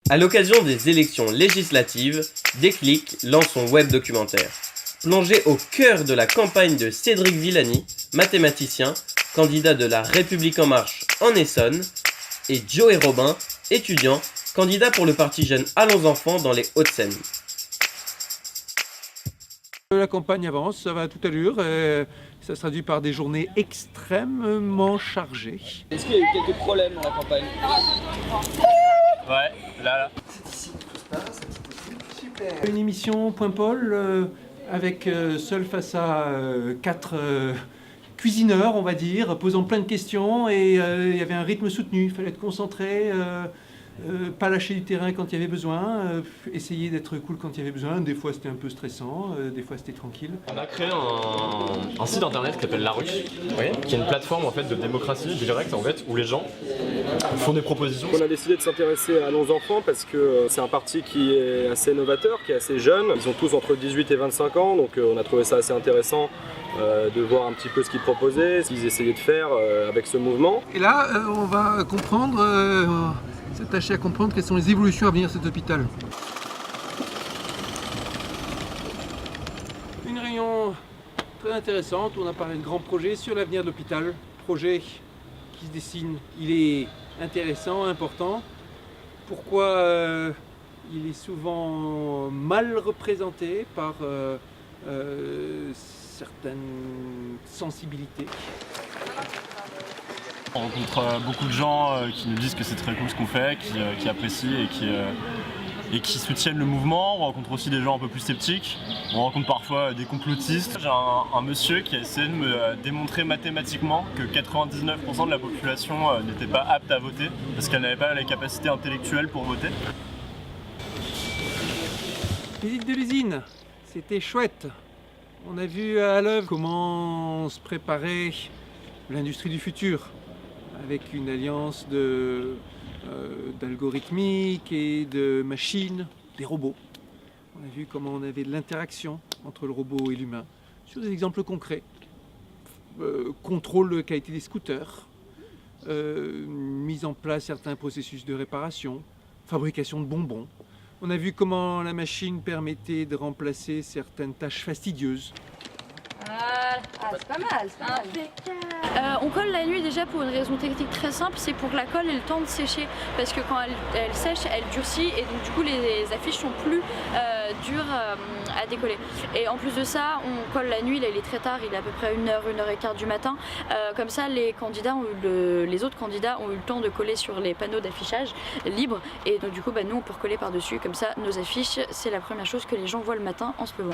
À l'occasion des élections législatives, Déclic lance son web documentaire. Plongé au cœur de la campagne de Cédric Villani, mathématicien, candidat de La République En Marche en Essonne, et Joey Robin, étudiant, candidat pour le parti jeune Allons Enfants dans les Hauts-de-Seine. La campagne avance, ça va à toute allure, ça se traduit par des journées extrêmement chargées. Est-ce qu'il y a eu quelques problèmes dans la campagne? Ouais, là. Une émission Point Paul avec seul face à 4 cuisineurs, on va dire, posant plein de questions, et il y avait un rythme soutenu, il fallait être concentré, pas lâcher du terrain quand il y avait besoin, essayer d'être cool quand il y avait besoin. Des fois c'était un peu stressant, des fois c'était tranquille. On a créé un site internet qui s'appelle La Rue, qui est une plateforme en fait de démocratie directe en fait, où les gens font des propositions. On a décidé de s'intéresser à Allons Enfants parce que c'est un parti qui est assez novateur, qui est assez jeune. Ils ont tous entre 18 et 25 ans, donc on a trouvé ça assez intéressant de voir un petit peu ce qu'ils proposaient, ce qu'ils essayaient de faire avec ce mouvement. Et là, on va comprendre, s'attacher à comprendre quelles sont les évolutions à venir de cet hôpital. Une réunion très intéressante où on a parlé de grands projets sur l'avenir de l'hôpital. Projet qui se dessine, il est intéressant, important. Pourquoi il est souvent mal représenté par certaines sensibilités. On rencontre beaucoup de gens qui nous disent que c'est très cool ce qu'on fait, qui apprécient et qui soutiennent le mouvement. On rencontre aussi des gens un peu plus sceptiques. On rencontre parfois des complotistes. J'ai un monsieur qui a essayé de me démontrer mathématiquement que 99% de la population n'était pas apte à voter parce qu'elle n'avait pas les capacités intellectuelles pour voter. Visite de l'usine, c'était chouette. On a vu à l'œuvre comment se préparait l'industrie du futur avec une alliance d'algorithmique et de machines, des robots. On a vu comment on avait de l'interaction entre le robot et l'humain sur des exemples concrets. Contrôle de qualité des scooters, mise en place certains processus de réparation, fabrication de bonbons. On a vu comment la machine permettait de remplacer certaines tâches fastidieuses. C'est pas mal, c'est pas mal. On colle la nuit déjà pour une raison technique très simple, c'est pour que la colle ait le temps de sécher. Parce que quand elle sèche, elle durcit et donc du coup les affiches sont plus dures à décoller. Et en plus de ça, on colle la nuit, là il est très tard, il est à peu près 1h15 du matin. Comme ça les autres candidats ont eu le temps de coller sur les panneaux d'affichage libres. Et donc du coup nous on peut recoller par dessus, comme ça nos affiches c'est la première chose que les gens voient le matin en se levant.